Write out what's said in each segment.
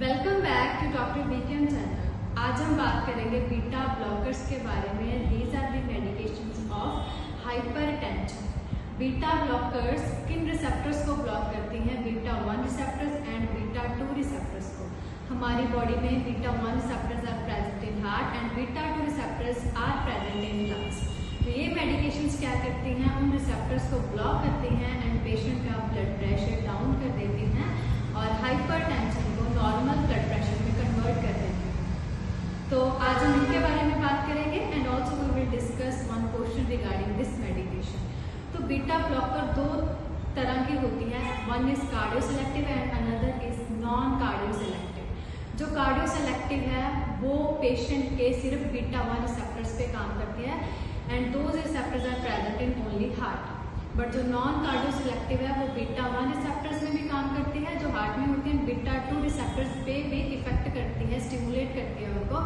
Welcome back to doctor BKM channel. आज हम बात करेंगे बीटा ब्लॉकर्स के बारे में। These are the medications of hypertension. Beta blockers किन रिसेप्टर्स को ब्लॉक करती हैं? Beta 1 receptors and beta 2 receptors को। हमारी बॉडी में beta 1 receptors are present in heart and beta 2 receptors are present in lungs. तो ये मेडिकेशंस क्या करती हैं? उन रिसेप्टर्स को ब्लॉक करती हैं एंड पेशेंट का ब्लड प्रेशर डाउन कर देती हैं और हाइपरटेंशन को नॉर्मल ब्लड प्रेशर में कन्वर्ट कर देती हैं। तो आज हम इनके बारे में बात करेंगे and also we will discuss one question regarding this medication. तो बीटा ब्लॉकर दो तरह की होती है, one is cardio selective and another is non cardio selective. जो कार्डियो सेलेक्टिव है वो पेशेंट के सिर्फ बीटा 1 रिसेप्टर्स पे काम करती है and those receptors are present in only heart. But जो नॉन कार्डियो सिलेक्टिव है वो बीटा 1 रिसेप्टर्स में भी काम करती है जो हार्ट में होती है, बीटा 2 रिसेप्टर्स पे भी इफेक्ट करती है, स्टिमुलेट करती है उनको,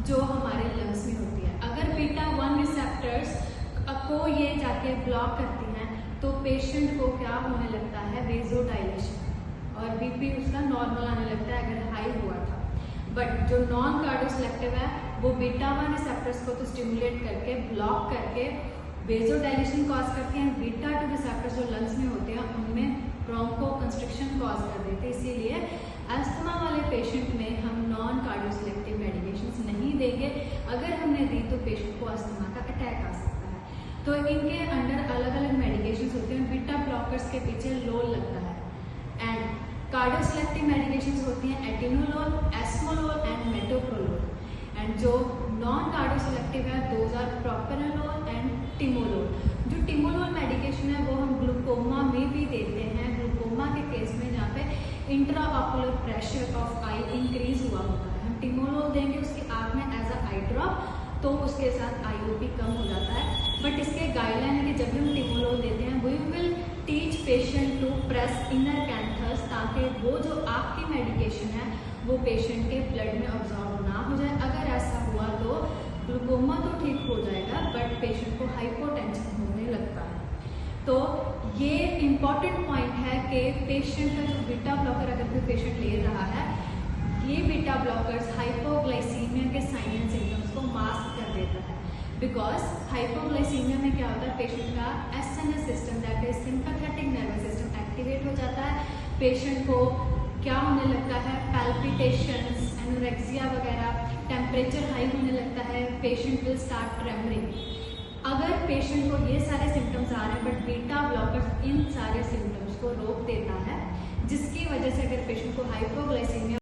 जो हमारे लंग्स में होती है। अगर बीटा 1 रिसेप्टर्स को ये जाके ब्लॉक करती हैं तो पेशेंट को क्या होने लगता है? वेजोडाइलेशन और बीपी उसका नॉर्मल आने लगता है अगर हाई हुआ था। बट जो नॉन कार्डियो सिलेक्टिव है वो बीटा 1 रिसेप्टर्स को तो स्टिमुलेट करके ब्लॉक करके वेजोडाइलेशन कॉज करती हैं। बीटा 2 रिसेप्टर्स जो लंग्स में होते हैं उनमें ब्रोंको कंस्ट्रिक्शन कॉज कर देते हैं। इसीलिए अस्थमा वाले पेशेंट में हम नॉन कार्डियो सिलेक्टिव मेडिकेशंस नहीं देंगे। अगर हमने दी तो पेशेंट को अस्थमा का अटैक आ सकता है। तो इनके अंडर अलग अलग मेडिकेशंस होते हैं। बीटा ब्लॉकर्स के पीछे लोल लगता है एंड कार्डियो सिलेक्टिव मेडिकेशंस होती हैं atenolol, esmolol and metoprolol. And जो नॉन कार्डियो सिलेक्टिव है those are propranolol and timolol. जो टिमोलोल मेडिकेशन है वो हम ग्लूकोमा में भी देते हैं, ग्लूकोमा के केस में जहाँ पे intraocular pressure of I increase हुआ होता है। हम टिमोलोल देंगे उसकी आँख में एज अ आई ड्रॉप, तो उसके साथ आईओपी कम हो जाता है। बट इसके गाइडलाइन है कि जब भी हम टिमोलोल देते हैं we will teach patient to press inner canthus, ताकि वो जो आपकी मेडिकेशन है वो पेशेंट के ब्लड में ऑब्जॉर्व ना हो जाए। अगर ऐसा हुआ तो ग्लूकोमा तो ठीक हो जाएगा बट पेशेंट को हाइपोटेंशन होने लगता है। तो ये इम्पॉर्टेंट पॉइंट है कि पेशेंट का जो बीटा ब्लॉकर अगर कोई पेशेंट ले रहा है, ये बीटा ब्लॉकर्स हाइपोग्लाइसीमिया के साइन एंड सिम्टम्स को मास्क कर देता है। बिकॉज हाइपोग्लाइसीमिया में क्या होता है, पेशेंट का SNS system that is sympathetic nervous system activate हो जाता है। पेशेंट को क्या होने लगता है? पैल्पिटेशंस, एनोरेक्सिया वगैरह, टेम्परेचर हाई होने लगता है, पेशेंट विल स्टार्ट ट्रेमरिंग। अगर पेशेंट को ये सारे सिम्टम्स आ रहे हैं बट बीटा ब्लॉकर्स इन सारे सिम्टम्स को रोक देता है, जिसकी वजह से अगर पेशेंट को हाइपोग्लाइसीमिया